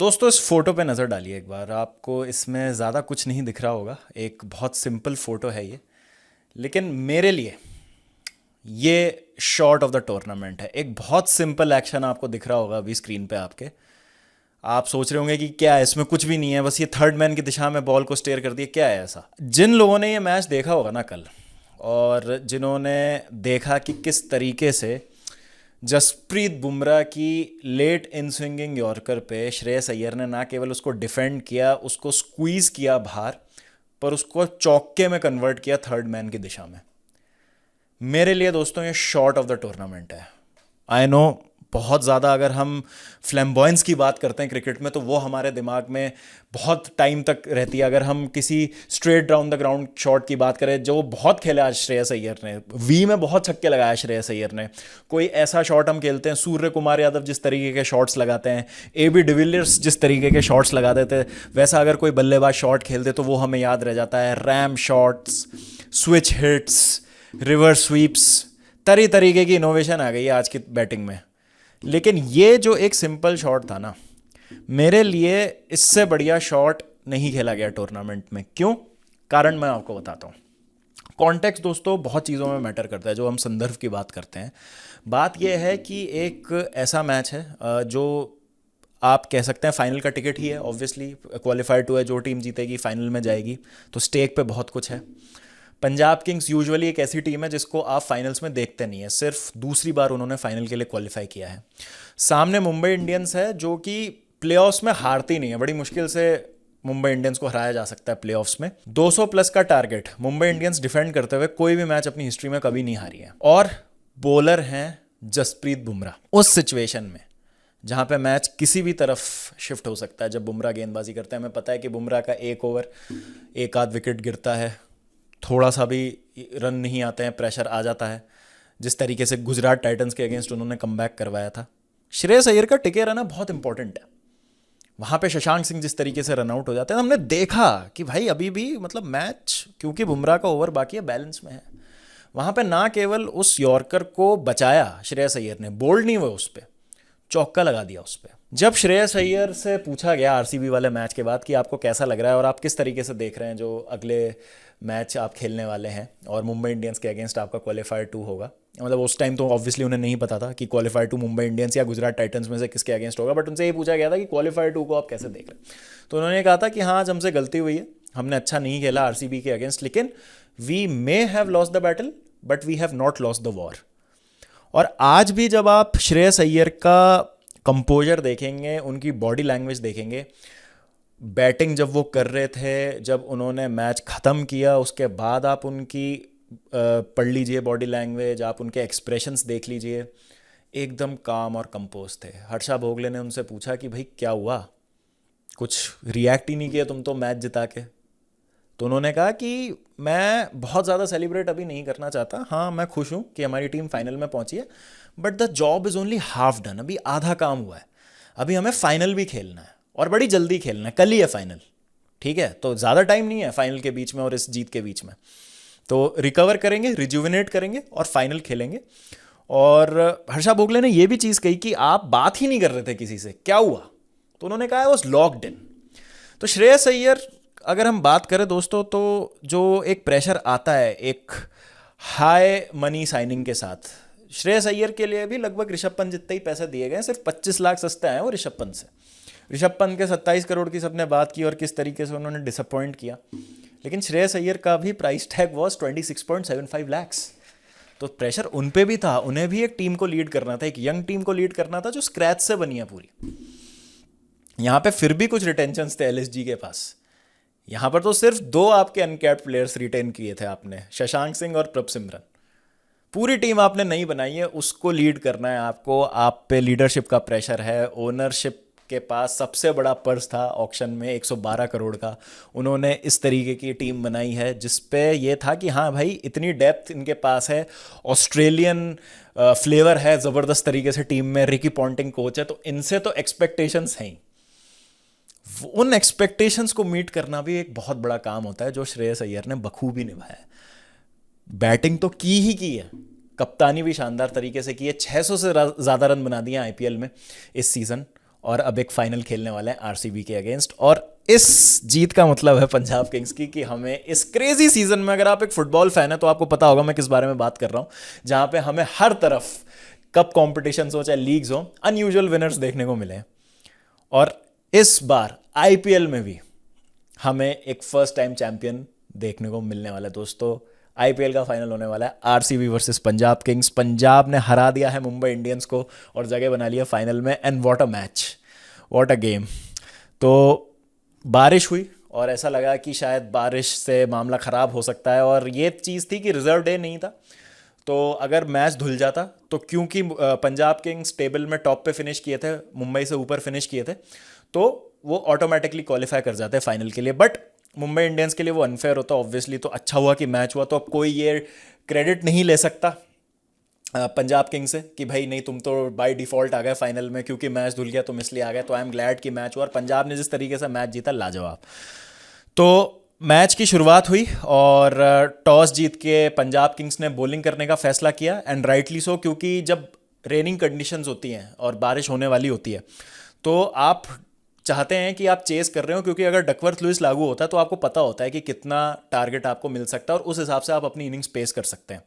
दोस्तों इस फोटो पे नज़र डालिए एक बार। आपको इसमें ज़्यादा कुछ नहीं दिख रहा होगा, एक बहुत सिंपल फोटो है ये। लेकिन मेरे लिए ये शॉट ऑफ द टूर्नामेंट है। एक बहुत सिंपल एक्शन आपको दिख रहा होगा अभी स्क्रीन पे आपके। आप सोच रहे होंगे कि क्या है इसमें, कुछ भी नहीं है, बस ये थर्ड मैन की दिशा में बॉल को स्टेयर कर दिया, क्या है ऐसा। जिन लोगों ने ये मैच देखा होगा ना कल, और जिन्होंने देखा कि किस तरीके से जसप्रीत बुमराह की लेट इन स्विंगिंग यॉर्कर पे श्रेयस अय्यर ने ना केवल उसको डिफेंड किया, उसको स्क्वीज किया बाहर, पर उसको चौके में कन्वर्ट किया थर्ड मैन की दिशा में। मेरे लिए दोस्तों ये शॉट ऑफ द टूर्नामेंट है। आई नो बहुत ज़्यादा अगर हम फ्लैम्बॉयंस की बात करते हैं क्रिकेट में तो वो हमारे दिमाग में बहुत टाइम तक रहती है। अगर हम किसी straight down the ground shot की बात करें, जो बहुत खेला आज श्रेयस अय्यर ने, वी में बहुत छक्के लगाया श्रेयस अय्यर ने। कोई ऐसा शॉट हम खेलते हैं, सूर्य कुमार यादव जिस तरीके के शॉट्स लगाते हैं, ए बी डिविलियर्स जिस तरीके के शॉट्स लगा देते, वैसा अगर कोई बल्लेबाज शॉट खेलते तो वो हमें याद रह जाता है। RAM shots, switch hits, reverse sweeps, तरीके की इनोवेशन आ गई है आज की बैटिंग में। लेकिन ये जो एक सिंपल शॉट था ना, मेरे लिए इससे बढ़िया शॉट नहीं खेला गया टूर्नामेंट में। क्यों? कारण मैं आपको बताता हूँ। कॉन्टेक्स्ट दोस्तों बहुत चीज़ों में मैटर करता है। जो हम संदर्भ की बात करते हैं, बात यह है कि एक ऐसा मैच है जो आप कह सकते हैं फाइनल का टिकट ही है। ऑब्वियसली क्वालिफाइड टू है, जो टीम जीतेगी फाइनल में जाएगी, तो स्टेक पे बहुत कुछ है। पंजाब किंग्स यूजुअली एक ऐसी टीम है जिसको आप फाइनल्स में देखते नहीं है, सिर्फ दूसरी बार उन्होंने फाइनल के लिए क्वालिफाई किया है। सामने मुंबई इंडियंस है जो कि प्लेऑफ्स में हारती नहीं है, बड़ी मुश्किल से मुंबई इंडियंस को हराया जा सकता है प्लेऑफ्स में। 200 प्लस का टारगेट मुंबई इंडियंस डिफेंड करते हुए कोई भी मैच अपनी हिस्ट्री में कभी नहीं हारी है। और बॉलर हैं जसप्रीत बुमराह। उस सिचुएशन में जहां पे मैच किसी भी तरफ शिफ्ट हो सकता है, जब बुमराह गेंदबाजी करते हैं, हमें पता है कि बुमराह का एक ओवर एक आध विकेट गिरता है, थोड़ा सा भी रन नहीं आते हैं, प्रेशर आ जाता है। जिस तरीके से गुजरात टाइटंस के अगेंस्ट उन्होंने कमबैक करवाया था, श्रेयस अय्यर का टिके रहना बहुत इंपॉर्टेंट है। वहाँ पे शशांक सिंह जिस तरीके से रन आउट हो जाते हैं, हमने देखा कि भाई अभी भी मतलब मैच, क्योंकि बुमराह का ओवर बाकी है, बैलेंस में है। वहाँ पे ना केवल उस यॉर्कर को बचाया श्रेयस अय्यर ने, बोल्ड नहीं हुए, उस पर चौका लगा दिया उस पर। जब श्रेयस अय्यर से पूछा गया आरसीबी वाले मैच के बाद कि आपको कैसा लग रहा है और आप किस तरीके से देख रहे हैं जो अगले मैच आप खेलने वाले हैं और मुंबई इंडियंस के अगेंस्ट आपका क्वालिफायर टू होगा, मतलब उस टाइम तो ऑब्वियसली उन्हें नहीं पता था कि क्वालिफायर टू मुंबई इंडियंस या गुजरात टाइटंस में से किसके अगेंस्ट होगा, बट उनसे ये पूछा गया था कि क्वालिफायर टू को आप कैसे देख रहे हैं। तो उन्होंने कहा था कि हाँ, आज हमसे गलती हुई है, हमने अच्छा नहीं खेला आरसीबी के अगेंस्ट, लेकिन we may have lost the battle but we have not lost the war. और आज भी जब आप श्रेयस अय्यर का कंपोजर देखेंगे, उनकी बॉडी लैंग्वेज देखेंगे, बैटिंग जब वो कर रहे थे, जब उन्होंने मैच ख़त्म किया, उसके बाद आप उनकी पढ़ लीजिए बॉडी लैंग्वेज, आप उनके एक्सप्रेशंस देख लीजिए, एकदम काम और कंपोज थे। हर्षा भोगले ने उनसे पूछा कि भाई क्या हुआ, कुछ रिएक्ट ही नहीं किया तुम तो मैच जिता के। तो उन्होंने कहा कि मैं बहुत ज़्यादा सेलिब्रेट अभी नहीं करना चाहता, हाँ मैं खुश हूँ कि हमारी टीम फाइनल में पहुँची है, but the job is only half done, अभी आधा काम हुआ है, अभी हमें फाइनल भी खेलना है और बड़ी जल्दी खेलना है, कल ही है फाइनल, ठीक है, तो ज़्यादा टाइम नहीं है फाइनल के बीच में और इस जीत के बीच में, तो रिकवर करेंगे, रिजुविनेट करेंगे और फाइनल खेलेंगे। और हर्षा भोगले ने यह भी चीज़ कही कि आप बात ही नहीं कर रहे थे किसी से, क्या हुआ? तो उन्होंने कहा वॉज लॉक्ड इन। तो श्रेयस अय्यर अगर हम बात करें दोस्तों, तो जो एक प्रेशर आता है एक हाई मनी साइनिंग के साथ, श्रेयस अय्यर के लिए भी लगभग ऋषभ पंत जितने ही पैसे दिए गए, सिर्फ 25 लाख सस्ते आए वो ऋषभ पंत से। ऋषभ पंत के 27 करोड़ की सबने बात की और किस तरीके से उन्होंने डिसअपॉइंट किया, लेकिन श्रेयस अय्यर का भी प्राइस टैग वॉज 26.75 लैक्स। तो प्रेशर उन पे भी था, उन्हें भी एक टीम को लीड करना था, एक यंग टीम को लीड करना था जो स्क्रैच से बनी है पूरी। यहाँ पे फिर भी कुछ रिटेंशन थे एलएसजी के पास। यहाँ पर तो सिर्फ दो आपके अनकैप्ड प्लेयर्स रिटेन किए थे आपने, शशांक सिंह और प्रभ सिमरन। पूरी टीम आपने नहीं बनाई है, उसको लीड करना है आपको, आप पे लीडरशिप का प्रेशर है। ओनरशिप के पास सबसे बड़ा पर्स था ऑक्शन में 112 करोड़ का, उन्होंने इस तरीके की टीम बनाई है जिस पे ये था कि हाँ भाई इतनी डेप्थ इनके पास है, ऑस्ट्रेलियन फ्लेवर है ज़बरदस्त तरीके से टीम में, रिकी पॉन्टिंग कोच है, तो इनसे तो एक्सपेक्टेशंस हैं ही। उन एक्सपेक्टेशंस को मीट करना भी एक बहुत बड़ा काम होता है, जो श्रेयस अय्यर ने बखूबी निभाया है। बैटिंग तो की ही की है, कप्तानी भी शानदार तरीके से की है, 600 से ज़्यादा रन बना दिए आईपीएल में इस सीज़न, और अब एक फाइनल खेलने वाले हैं आरसीबी के अगेंस्ट। और इस जीत का मतलब है पंजाब किंग्स की कि हमें इस क्रेजी सीजन में, अगर आप एक फुटबॉल फैन है तो आपको पता होगा मैं किस बारे में बात कर रहा हूँ, जहाँ पे हमें हर तरफ कप कॉम्पिटिशन हो चाहे लीग्स हो, अनयूजुअल विनर्स देखने को मिले। और इस बार आईपीएल में भी हमें एक फर्स्ट टाइम चैंपियन देखने को मिलने वाला है दोस्तों। आईपीएल का फाइनल होने वाला है RCB versus Punjab Kings. Punjab ने हरा दिया है मुंबई इंडियंस को और जगह बना लिया फाइनल में। And what a match, what a game. तो बारिश हुई और ऐसा लगा कि शायद बारिश से मामला ख़राब हो सकता है, और ये चीज़ थी कि रिजर्व डे नहीं था, तो अगर मैच धुल जाता तो, क्योंकि पंजाब किंग्स टेबल में टॉप पे फिनिश किए थे, मुंबई से ऊपर फिनिश किए थे, तो वो ऑटोमेटिकली क्वालिफाई कर जाते हैं फाइनल के लिए। बट मुंबई इंडियंस के लिए वो अनफेयर होता ऑब्वियसली। तो अच्छा हुआ कि मैच हुआ, तो अब कोई ये क्रेडिट नहीं ले सकता पंजाब किंग्स से कि भाई नहीं तुम तो बाय डिफॉल्ट आ गए फाइनल में क्योंकि मैच धुल गया तुम इसलिए आ गए। तो आई एम ग्लैड कि मैच हुआ, और पंजाब ने जिस तरीके से मैच जीता लाजवाब। तो मैच की शुरुआत हुई और टॉस जीत के पंजाब किंग्स ने बॉलिंग करने का फैसला किया, एंड राइटली सो, क्योंकि जब रेनिंग कंडीशंस होती हैं और बारिश होने वाली होती है तो आप चाहते हैं कि आप चेस कर रहे हो, क्योंकि अगर डकवर्थ लुइस लागू होता है तो आपको पता होता है कि कितना टारगेट आपको मिल सकता है और उस हिसाब से आप अपनी इनिंग्स पेस कर सकते हैं।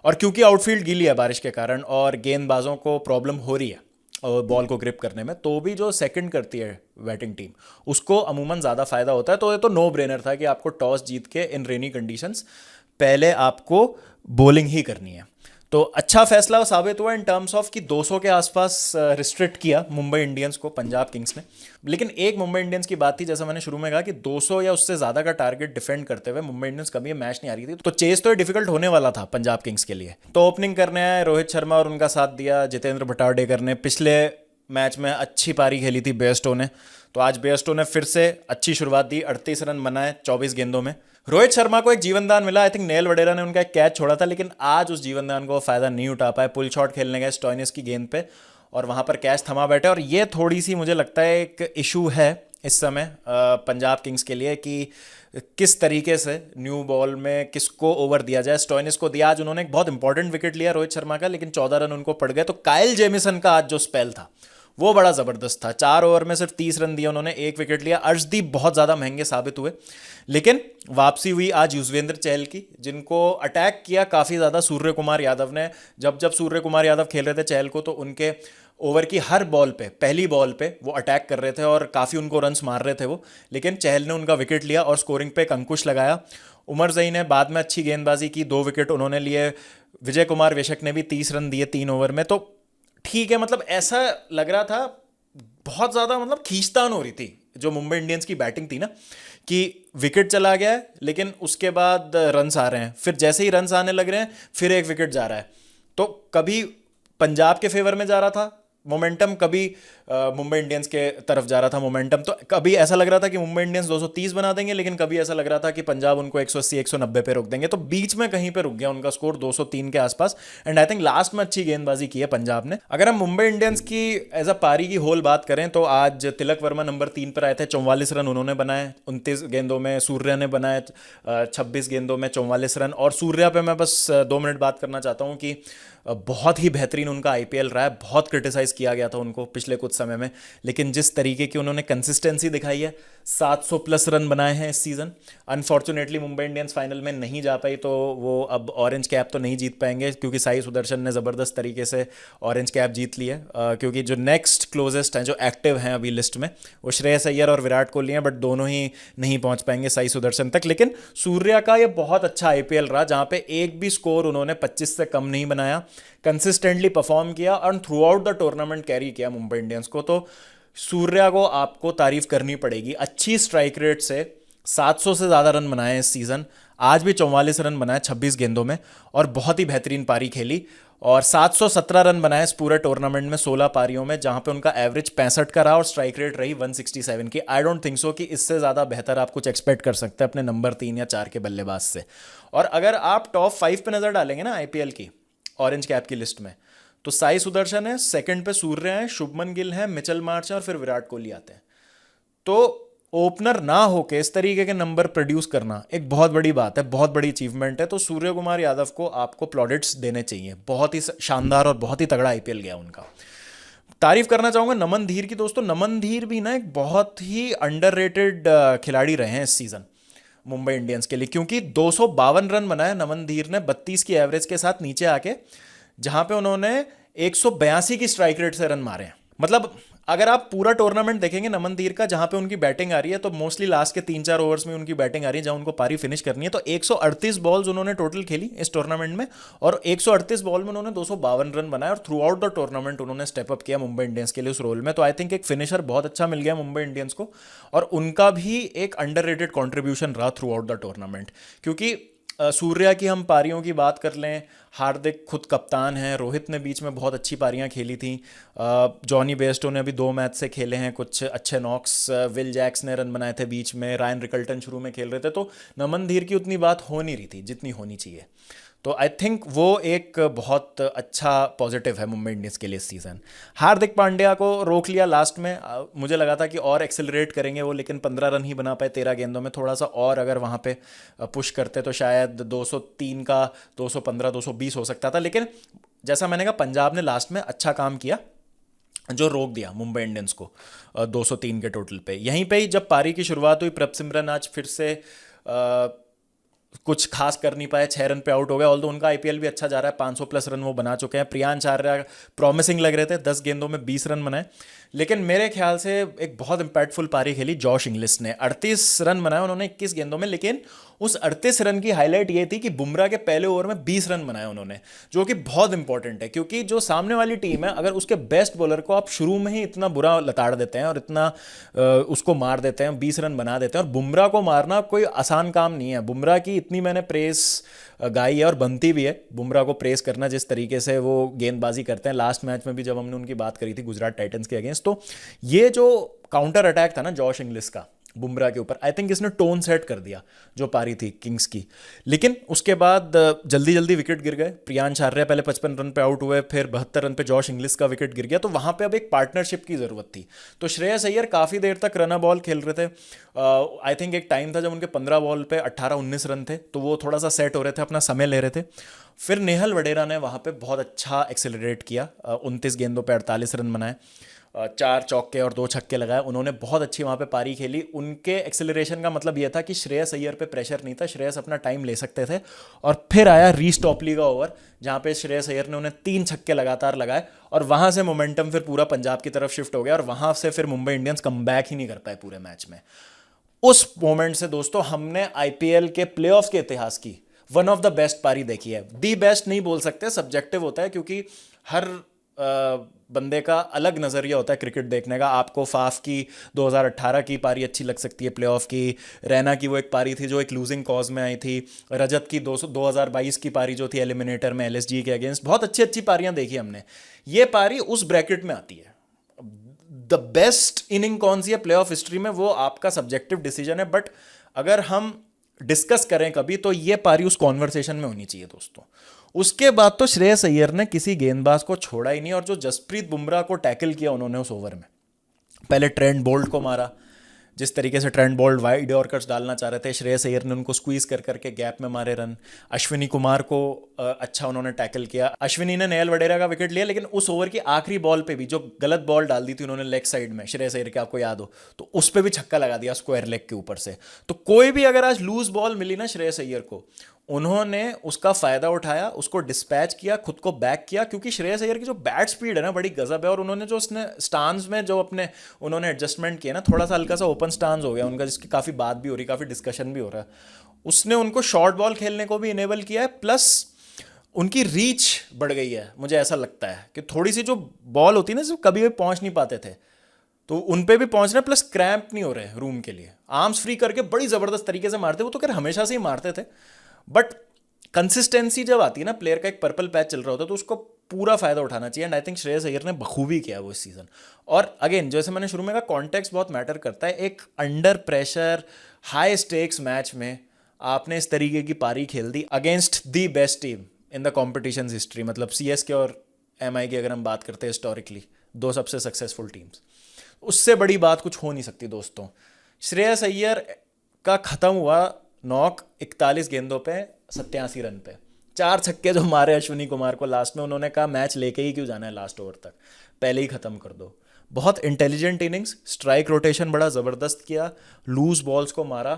और क्योंकि आउटफील्ड गीली है बारिश के कारण और गेंदबाजों को प्रॉब्लम हो रही है और बॉल को ग्रिप करने में, तो भी जो सेकंड करती है बैटिंग टीम उसको अमूमन ज़्यादा फायदा होता है। तो ये तो नो ब्रेनर था कि आपको टॉस जीत के इन रेनी कंडीशंस पहले आपको बॉलिंग ही करनी है। तो अच्छा फैसला साबित हुआ इन टर्म्स ऑफ कि 200 के आसपास रिस्ट्रिक्ट किया मुंबई इंडियंस को पंजाब किंग्स ने। लेकिन एक मुंबई इंडियंस की बात थी, जैसा मैंने शुरू में कहा, कि 200 या उससे ज़्यादा का टारगेट डिफेंड करते हुए मुंबई इंडियंस कभी मैच नहीं आ रही थी, तो चेस तो डिफिकल्ट होने वाला था पंजाब किंग्स के लिए। तो ओपनिंग करने आए रोहित शर्मा और उनका साथ दिया जितेंद्र भटार्डेकर ने। पिछले मैच में अच्छी पारी खेली थी बेयस्टो ने, तो आज बेयस्टो ने फिर से अच्छी शुरुआत दी, 38 रन बनाए 24 गेंदों में। रोहित शर्मा को एक जीवनदान मिला, आई थिंक नेल वडेरा ने उनका एक कैच छोड़ा था, लेकिन आज उस जीवनदान को फायदा नहीं उठा पाए। पुल शॉट खेलने गए स्टॉइनिस की गेंद पे और वहां पर कैच थमा बैठे, और ये थोड़ी सी मुझे लगता है एक इशू है इस समय पंजाब किंग्स के लिए कि किस तरीके से न्यू बॉल में किसको ओवर दिया जाए। स्टॉइनिस को दिया, आज उन्होंने एक बहुत इंपॉर्टेंट विकेट लिया रोहित शर्मा का, लेकिन 14 रन उनको पड़ गए। तो काइल जेमिसन का आज जो स्पेल था वो बड़ा ज़बरदस्त था, 4 ओवर में सिर्फ 30 रन दिए उन्होंने, 1 विकेट लिया। अर्शदीप बहुत ज़्यादा महंगे साबित हुए, लेकिन वापसी हुई आज युजवेंद्र चहल की, जिनको अटैक किया काफ़ी ज़्यादा सूर्य कुमार यादव ने। जब जब सूर्य कुमार यादव खेल रहे थे चहल को, तो उनके ओवर की हर बॉल पे, पहली बॉल पे वो अटैक कर रहे थे और काफ़ी उनको रन्स मार रहे थे वो, लेकिन चहल ने उनका विकेट लिया और स्कोरिंग पे एक अंकुश लगाया। उमर जई ने बाद में अच्छी गेंदबाजी की, 2 विकेट उन्होंने लिए। विजय कुमार वेशक ने भी 30 रन दिए 3 ओवर में। तो ठीक है, मतलब ऐसा लग रहा था बहुत ज़्यादा, मतलब खींचतान हो रही थी जो मुंबई इंडियंस की बैटिंग थी ना, कि विकेट चला गया है लेकिन उसके बाद रन्स आ रहे हैं, फिर जैसे ही रन्स आने लग रहे हैं फिर एक विकेट जा रहा है। तो कभी पंजाब के फेवर में जा रहा था मोमेंटम, कभी मुंबई इंडियंस के तरफ जा रहा था मोमेंटम। तो कभी ऐसा लग रहा था कि मुंबई इंडियंस 230 बना देंगे, लेकिन कभी ऐसा लग रहा था कि पंजाब उनको 180 190 पे रोक देंगे। तो बीच में कहीं पे रुक गया उनका स्कोर 203 के आसपास। एंड आई थिंक लास्ट में अच्छी गेंदबाजी की है पंजाब ने। अगर हम मुंबई इंडियंस की एज अ पारी की होल बात करें तो आज तिलक वर्मा नंबर 3 पर आए थे, 44 रन उन्होंने बनाए 29 गेंदों में। सूर्या ने बनाए 26 गेंदों में 44 रन। और सूर्या पे मैं बस 2 मिनट बात करना चाहता हूँ कि बहुत ही बेहतरीन उनका आईपीएल रहा है। बहुत क्रिटिसाइज़ किया गया था उनको पिछले कुछ समय में, लेकिन जिस तरीके की उन्होंने कंसिस्टेंसी दिखाई है, 700 प्लस रन बनाए हैं इस season. Unfortunately Mumbai Indians final में नहीं जा पाई, तो वो अब ऑरेंज कैप तो नहीं जीत पाएंगे, क्योंकि साई सुदर्शन ने ज़बरदस्त तरीके से ऑरेंज कैप जीत ली है। क्योंकि जो नेक्स्ट क्लोजेस्ट हैं, जो एक्टिव हैं अभी लिस्ट में, वो श्रेयस अय्यर और विराट कोहली हैं, बट दोनों ही नहीं पहुंच पाएंगे साई सुदर्शन तक। लेकिन सूर्या का ये बहुत अच्छा आईपीएल रहा, जहां पे एक भी स्कोर उन्होंने 25 से कम नहीं बनाया, कंसिस्टेंटली परफॉर्म किया और through out the tournament carry किया मुंबई इंडियंस को। तो सूर्या को आपको तारीफ करनी पड़ेगी। अच्छी स्ट्राइक रेट से 700 से ज़्यादा रन बनाए इस सीज़न। आज भी 44 रन बनाए 26 गेंदों में, और बहुत ही बेहतरीन पारी खेली। और 717 रन बनाए इस पूरे टूर्नामेंट में 16 पारियों में, जहां पे उनका एवरेज 65 का रहा और स्ट्राइक रेट रही 167 की। आई डोंट थिंक सो कि इससे ज़्यादा बेहतर आप कुछ एक्सपेक्ट कर सकते हैं अपने नंबर 3 या 4 के बल्लेबाज से। और अगर आप टॉप 5 पे नज़र डालेंगे ना आईपीएल की ऑरेंज कैप की लिस्ट में, तो साई सुदर्शन है, सेकंड पे सूर्य है, शुभमन गिल है, मिचेल मार्श है और फिर विराट कोहली आते हैं। तो ओपनर ना होके इस तरीके के नंबर प्रोड्यूस करना एक बहुत बड़ी बात है, बहुत बड़ी अचीवमेंट है। तो सूर्य कुमार यादव को आपको प्लॉडिट्स देने चाहिए, बहुत ही शानदार और बहुत ही तगड़ा आईपीएल गया उनका। तारीफ करना चाहूँगा नमन धीर की। दोस्तों नमन धीर भी ना एक बहुत ही अंडररेटेड खिलाड़ी रहे हैं इस सीज़न मुंबई इंडियंस के लिए, क्योंकि 252 रन बनाए नमन धीर ने 32 की एवरेज के साथ नीचे आके, जहां पे उन्होंने 182 की स्ट्राइक रेट से रन मारे हैं। मतलब अगर आप पूरा टूर्नामेंट देखेंगे नमन धीर का, जहां पे उनकी बैटिंग आ रही है, तो मोस्टली लास्ट के 3-4 ओवर्स में उनकी बैटिंग आ रही है जहां उनको पारी फिनिश करनी है। तो 138 बॉल्स उन्होंने टोटल खेली इस टूर्नामेंट में, और 138 बॉल में उन्होंने 252 रन बनाए, और थ्रू आउट द टूर्नामेंट उन्होंने स्टेप अप किया मुंबई इंडियंस के लिए उस रोल में। तो आई थिंक एक फिनिशर बहुत अच्छा मिल गया मुंबई इंडियंस को, और उनका भी एक अंडररेटेड कंट्रीब्यूशन रहा थ्रू आउट द टूर्नामेंट। क्योंकि सूर्या की हम पारियों की बात कर लें, हार्दिक खुद कप्तान हैं, रोहित ने बीच में बहुत अच्छी पारियां खेली थी, जॉनी बेयरस्टो ने अभी 2 मैच से खेले हैं कुछ अच्छे नॉक्स, विल जैक्स ने रन बनाए थे बीच में, रायन रिकल्टन शुरू में खेल रहे थे, तो नमन धीर की उतनी बात हो नहीं रही थी जितनी होनी चाहिए। तो आई थिंक वो एक बहुत अच्छा पॉजिटिव है मुंबई इंडियंस के लिए इस सीज़न। हार्दिक पांड्या को रोक लिया लास्ट में, मुझे लगा था कि और एक्सेलरेट करेंगे वो, लेकिन 15 रन ही बना पाए 13 गेंदों में। थोड़ा सा और अगर वहाँ पे पुश करते तो शायद 203 का 215 220 हो सकता था, लेकिन जैसा मैंने कहा पंजाब ने लास्ट में अच्छा काम किया जो रोक दिया मुंबई इंडियंस को 203 के टोटल पे। यहीं पे ही जब पारी की शुरुआत हुई, प्रभसिमरन आज फिर से कुछ खास कर नहीं पाए, 6 रन पे आउट हो गए। ऑल्दो उनका आईपीएल भी अच्छा जा रहा है, 500 प्लस रन वो बना चुके हैं। प्रियांश आर्या प्रॉमिसिंग लग रहे थे, 10 गेंदों में 20 रन बनाए, लेकिन मेरे ख्याल से एक बहुत इंपैक्टफुल पारी खेली जॉश इंग्लिश ने। 38 रन बनाए उन्होंने 21 गेंदों में, लेकिन उस 38 रन की हाईलाइट ये थी कि बुमराह के पहले ओवर में 20 रन बनाए उन्होंने, जो कि बहुत इंपॉर्टेंट है, क्योंकि जो सामने वाली टीम है अगर उसके बेस्ट बॉलर को आप शुरू में ही इतना बुरा लताड़ देते हैं और इतना उसको मार देते हैं, 20 रन बना देते हैं, और बुमराह को मारना कोई आसान काम नहीं है। बुमराह की इतनी मैंने प्रेस गाई है और बनती भी है बुमराह को प्रेस करना, जिस तरीके से वो गेंदबाजी करते हैं। लास्ट मैच में भी जब हमने उनकी बात करी थी गुजरात टाइटंस के अगेंस्ट, तो ये जो काउंटर अटैक था ना जॉश इंग्लिश का बुमराह के ऊपर, आई थिंक इसने टोन सेट कर दिया जो पारी थी किंग्स की। लेकिन उसके बाद जल्दी जल्दी विकेट गिर गए। प्रियांश आर्या पहले 55 रन पे आउट हुए, फिर 72 रन पे जॉश इंग्लिश का विकेट गिर गया। तो वहां पे अब एक पार्टनरशिप की ज़रूरत थी। तो श्रेयस अय्यर काफ़ी देर तक रन बॉल खेल रहे थे। आई थिंक एक टाइम था जब उनके 15 बॉल पे 18-19 रन थे, तो वो थोड़ा सा सेट हो रहे थे, अपना समय ले रहे थे। फिर नेहल वडेरा ने वहाँ पे बहुत अच्छा एक्सेलरेट किया, 29 गेंदों पे 48 रन बनाए, 4 चौके और 2 छक्के लगाए। उन्होंने बहुत अच्छी वहाँ पे पारी खेली। उनके एक्सेलरेशन का मतलब ये था कि श्रेयस अय्यर पे प्रेशर नहीं था, श्रेयस अपना टाइम ले सकते थे। और फिर आया रीस टॉपली का ओवर, जहाँ पे श्रेयस अय्यर ने उन्हें 3 छक्के लगातार लगाए, और वहाँ से मोमेंटम फिर पूरा पंजाब की तरफ शिफ्ट हो गया, और वहाँ से फिर मुंबई इंडियंस कमबैक ही नहीं कर पाए पूरे मैच में। उस मोमेंट से दोस्तों हमने आईपीएल के प्लेऑफ्स के इतिहास की वन ऑफ द बेस्ट पारी देखी है। दी बेस्ट नहीं बोल सकते, सब्जेक्टिव होता है, क्योंकि हर बंदे का अलग नज़रिया होता है क्रिकेट देखने का। आपको फाफ की 2018 की पारी अच्छी लग सकती है प्लेऑफ की, रैना की वो एक पारी थी जो एक लूजिंग कॉज में आई थी, रजत की 2022 की पारी जो थी एलिमिनेटर में एलएसजी के अगेंस्ट। बहुत अच्छी अच्छी पारियां देखी हमने। ये पारी उस ब्रैकेट में आती है। द बेस्ट इनिंग कौन सी है प्लेऑफ हिस्ट्री में, वो आपका सब्जेक्टिव डिसीजन है, बट अगर हम डिस्कस करें कभी, तो ये पारी उस कॉन्वर्सेशन में होनी चाहिए दोस्तों। उसके बाद तो श्रेयस अय्यर ने किसी गेंदबाज को छोड़ा ही नहीं, और जो जसप्रीत बुमराह को टैकल किया उन्होंने उस ओवर में, पहले ट्रेंट बोल्ट को मारा, जिस तरीके से ट्रेंट बोल्ट वाइड यॉर्कर्स डालना चाह रहे थे, श्रेयस अय्यर ने उनको स्क्वीज कर करके गैप में मारे रन। अश्विनी कुमार को अच्छा उन्होंने टैकल किया। अश्विनी ने नेहल वडेरा का विकेट लिया, लेकिन उस ओवर की आखिरी बॉल पे भी जो गलत बॉल डाल दी थी उन्होंने लेग साइड में श्रेयस अय्यर के, आपको याद हो, तो उस पर भी छक्का लगा दिया स्क्वायर लेग के ऊपर से। तो कोई भी अगर आज लूज बॉल मिली ना श्रेयस अय्यर को, उन्होंने उसका फायदा उठाया, उसको डिस्पैच किया, खुद को बैक किया, क्योंकि श्रेयस अय्यर की जो बैट स्पीड है ना बड़ी गजब है। और उन्होंने जो उसने स्टांस में जो अपने उन्होंने एडजस्टमेंट किया ना, थोड़ा सा हल्का सा ओपन स्टांस हो गया उनका, जिसकी काफ़ी बात भी हो रही, काफ़ी डिस्कशन भी हो रहा है। उसने उनको शॉर्ट बॉल खेलने को भी इनेबल किया है, प्लस उनकी रीच बढ़ गई है। मुझे ऐसा लगता है कि थोड़ी सी जो बॉल होती है ना, जो कभी भी पहुंच नहीं पाते थे, तो उन पे भी पहुंच रहे, प्लस क्रैम्प नहीं हो रहे रूम के लिए, आर्म्स फ्री करके बड़ी ज़बरदस्त तरीके से मारते। वो तो खैर हमेशा से ही मारते थे, बट कंसिस्टेंसी जब आती है ना, प्लेयर का एक पर्पल पैच चल रहा होता है, तो उसको पूरा फायदा उठाना चाहिए। And I think Shreyas Iyer ने बखूबी किया वो इस सीजन। और अगेन जैसे मैंने शुरू में कहा, कॉन्टेक्स्ट बहुत मैटर करता है। एक under pressure high stakes match में आपने इस तरीके की पारी खेल दी against the best team in the competition history. मतलब सीएसके और एमआई की अगर हम बात करते हैं हिस्टोरिकली, 2 सबसे सक्सेसफुल टीम्स, उससे बड़ी बात कुछ हो नहीं सकती दोस्तों। श्रेयस अय्यर का ख़त्म हुआ नॉक 41 गेंदों पे 87 रन पे, 4 छक्के जो मारे अश्विनी कुमार को लास्ट में, उन्होंने कहा मैच लेके ही क्यों जाना है लास्ट ओवर तक। पहले ही ख़त्म कर दो। बहुत इंटेलिजेंट इनिंग्स, स्ट्राइक रोटेशन बड़ा ज़बरदस्त किया, लूज बॉल्स को मारा,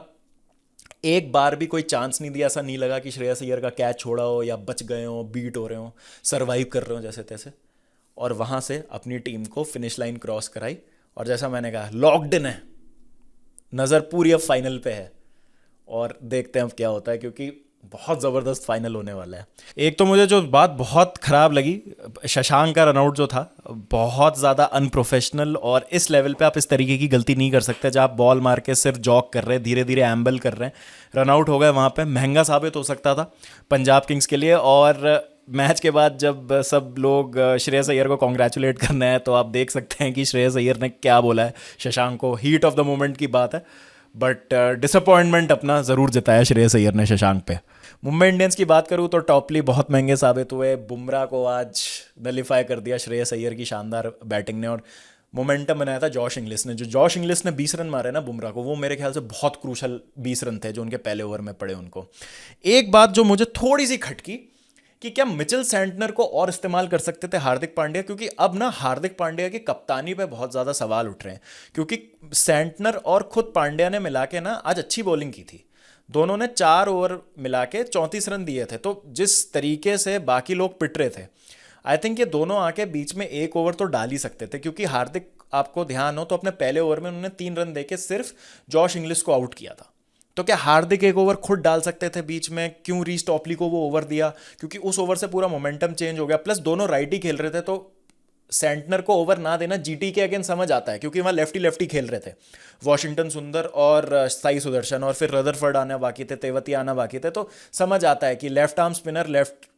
एक बार भी कोई चांस नहीं दिया, ऐसा नहीं लगा कि श्रेयस अय्यर का कैच छोड़ा हो या बच गए हो, बीट हो रहे हो, सरवाइव कर रहे हो जैसे तैसे। और वहाँ से अपनी टीम को फिनिश लाइन क्रॉस कराई, और जैसा मैंने कहा लॉक्ड इन है, नज़र पूरी अब फाइनल पे है। और देखते हैं अब क्या होता है, क्योंकि बहुत ज़बरदस्त फाइनल होने वाला है। एक तो मुझे जो बात बहुत ख़राब लगी, शशांक का रनआउट जो था, बहुत ज़्यादा अनप्रोफेशनल, और इस लेवल पे आप इस तरीके की गलती नहीं कर सकते जब आप बॉल मार के सिर्फ जॉग कर रहे हैं, धीरे धीरे एम्बल कर रहे हैं। रनआउट हो गए वहाँ पे, महंगा साबित हो सकता था पंजाब किंग्स के लिए। और मैच के बाद जब सब लोग श्रेयस अय्यर को कॉन्ग्रेचुलेट करना है, तो आप देख सकते हैं कि श्रेयस अय्यर ने क्या बोला है शशांक को। हीट ऑफ द मोमेंट की बात है, बट डिसअपॉइंटमेंट अपना ज़रूर जताया श्रेयस अय्यर ने शशांक पे। मुंबई इंडियंस की बात करूँ तो टॉपली बहुत महंगे साबित हुए। बुमराह को आज नलीफाई कर दिया श्रेयस अय्यर की शानदार बैटिंग ने, और मोमेंटम बनाया था जॉश इंग्लिश ने। जो जॉश इंग्लिश ने 20 रन मारे ना बुमराह को, वो मेरे ख्याल से बहुत क्रूशल 20 रन थे जो उनके पहले ओवर में पड़े उनको। एक बात जो मुझे थोड़ी सी खटकी कि क्या मिचेल सैंटनर को और इस्तेमाल कर सकते थे हार्दिक पांड्या, क्योंकि अब ना हार्दिक पांड्या की कप्तानी पे बहुत ज़्यादा सवाल उठ रहे हैं। क्योंकि सैंटनर और खुद पांड्या ने मिला के ना आज अच्छी बॉलिंग की थी, दोनों ने 4 ओवर मिला के 34 रन दिए थे। तो जिस तरीके से बाकी लोग पिट रहे थे, आई थिंक ये दोनों आके बीच में 1 ओवर तो डाल ही सकते थे। क्योंकि हार्दिक, आपको ध्यान हो तो, अपने पहले ओवर में उन्होंने 3 रन देके सिर्फ जॉश इंग्लिश को आउट किया था। तो क्या हार्दिक 1 ओवर खुद डाल सकते थे बीच में? क्यों रीस टॉपली को वो ओवर दिया? क्योंकि उस ओवर से पूरा मोमेंटम चेंज हो गया। प्लस दोनों राइटी खेल रहे थे, तो सेंटनर को ओवर ना देना जीटी के अगेंस्ट समझ आता है, क्योंकि वहाँ लेफ्टी लेफ्टी खेल रहे थे, वॉशिंगटन सुंदर और साई सुदर्शन, और फिर रदरफर्ड आना बाकी थे, तेवती आना बाकी थे। तो समझ आता है कि left arm spinner,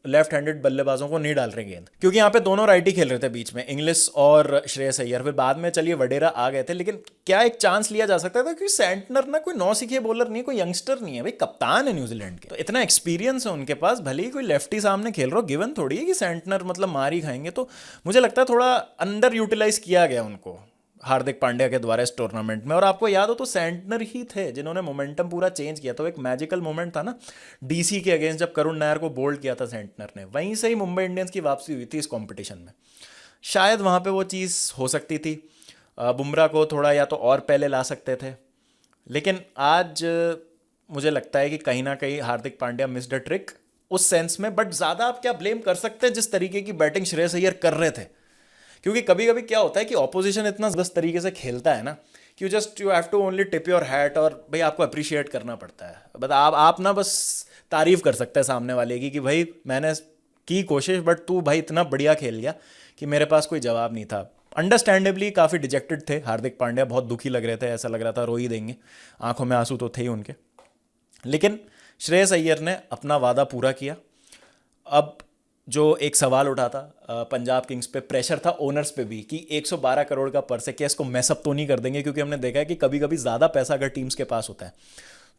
left handed बल्लेबाजों को नहीं डाल रहे गेंद, क्योंकि यहाँ पे दोनों राइटी खेल रहे थे बीच में, इंग्लिश और श्रेयस अय्यर। फिर बाद में चलिए वडेरा आ गए थे, लेकिन क्या एक चांस लिया जा सकता था? क्योंकि सेंटनर ना कोई नौसिखिए बॉलर नहीं है, कोई यंगस्टर नहीं है भाई, कप्तान है न्यूजीलैंड के, तो इतना एक्सपीरियंस है उनके पास। भले ही कोई लेफ्टी सामने खेल रहा हो, गिवन थोड़ी है कि सेंटनर मतलब मार ही खाएंगे। तो मुझे लगता है थोड़ा अंडर यूटिलाइज किया गया उनको हार्दिक पांड्या के द्वारा इस टूर्नामेंट में। और आपको याद हो तो सेंटनर ही थे जिन्होंने मोमेंटम पूरा चेंज किया था। एक मैजिकल मोमेंट था ना डीसी के अगेंस्ट, जब करुण नायर को बोल्ड किया था सेंटनर ने, वहीं से ही मुंबई इंडियंस की वापसी हुई थी इस कंपटीशन में। शायद वहाँ पे वो चीज़ हो सकती थी। बुमराह को थोड़ा या तो और पहले ला सकते थे, लेकिन आज मुझे लगता है कि कहीं ना कहीं Hardik Pandya missed a trick उस सेंस में। बट ज़्यादा आप क्या ब्लेम कर सकते हैं जिस तरीके की बैटिंग श्रेयस अय्यर कर रहे थे? क्योंकि कभी कभी क्या होता है कि ऑपोजिशन इतना ज़बरदस्त तरीके से खेलता है ना कि you have to only tip your hat, और भाई आपको अप्रिशिएट करना पड़ता है। बट आप ना बस तारीफ कर सकते हैं सामने वाले की कि भाई मैंने की कोशिश, बट तू भाई इतना बढ़िया खेल गया कि मेरे पास कोई जवाब नहीं था। अंडरस्टैंडेबली काफ़ी डिजेक्टेड थे हार्दिक पांड्या, बहुत दुखी लग रहे थे, ऐसा लग रहा था रो ही देंगे, आंखों में आंसू तो थे ही उनके। लेकिन श्रेयस अय्यर ने अपना वादा पूरा किया। अब जो एक सवाल उठा था पंजाब किंग्स पे, प्रेशर था ओनर्स पे भी कि 112 करोड़ का पर्स है, क्या इसको मैसअप तो नहीं कर देंगे? क्योंकि हमने देखा है कि कभी कभी ज़्यादा पैसा अगर टीम्स के पास होता है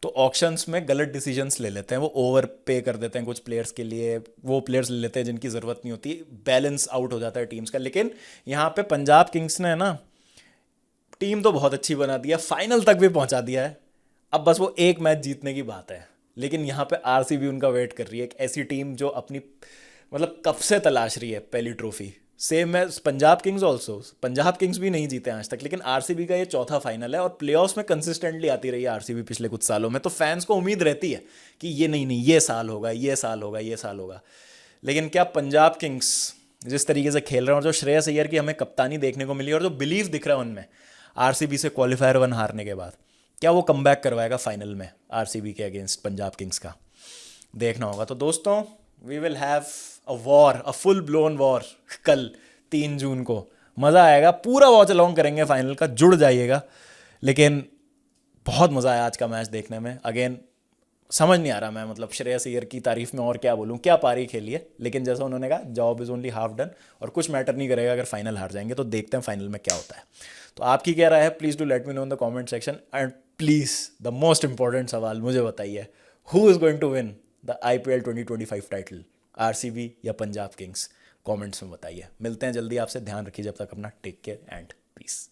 तो ऑक्शंस में गलत डिसीजंस ले लेते हैं, वो ओवर पे कर देते हैं कुछ प्लेयर्स के लिए, वो प्लेयर्स ले लेते हैं जिनकी ज़रूरत नहीं होती, बैलेंस आउट हो जाता है टीम्स का। लेकिन यहाँ पे पंजाब किंग्स ने ना टीम तो बहुत अच्छी बना दिया, फाइनल तक भी पहुँचा दिया है। अब बस वो एक मैच जीतने की बात है। लेकिन यहाँ पे आरसीबी उनका वेट कर रही है, एक ऐसी टीम जो अपनी मतलब कब से तलाश रही है पहली ट्रॉफी। सेम है Punjab Kings also, Punjab Kings भी नहीं जीते आज तक, लेकिन आरसीबी का ये चौथा फाइनल है और प्लेऑफ्स में कंसिस्टेंटली आती रही है आरसीबी पिछले कुछ सालों में। तो फैंस को उम्मीद रहती है कि ये नहीं ये साल होगा, ये साल होगा, ये साल होगा। लेकिन क्या पंजाब किंग्स जिस तरीके से खेल रहे हैं, और जो श्रेयस अय्यर की हमें कप्तानी देखने को मिली, और जो बिलीव दिख रहा है उनमें आरसीबी से क्वालिफायर 1 हारने के बाद, क्या वो कमबैक करवाएगा फाइनल में आरसीबी के अगेंस्ट पंजाब किंग्स का? देखना होगा। तो दोस्तों, we will have a war, a full blown war कल 3 जून को। मज़ा आएगा, पूरा वॉच अलॉन्ग करेंगे फाइनल का, जुड़ जाइएगा। लेकिन बहुत मज़ा आया आज का मैच देखने में। अगेन समझ नहीं आ रहा मैं, मतलब श्रेयस अय्यर की तारीफ में और क्या बोलूँ, क्या पारी खेली है। लेकिन जैसा उन्होंने कहा, job is only half done, और कुछ मैटर नहीं करेगा अगर फाइनल हार जाएंगे। तो देखते हैं फाइनल में क्या होता है। तो आपकी क्या राय है? Please do let me know in the comment section. And please the most important सवाल मुझे बताइए, who is going to win the IPL 2025 title, RCB या पंजाब किंग्स? कमेंट्स में बताइए। मिलते हैं जल्दी आपसे, ध्यान रखिए जब तक अपना, टेक केयर एंड पीस।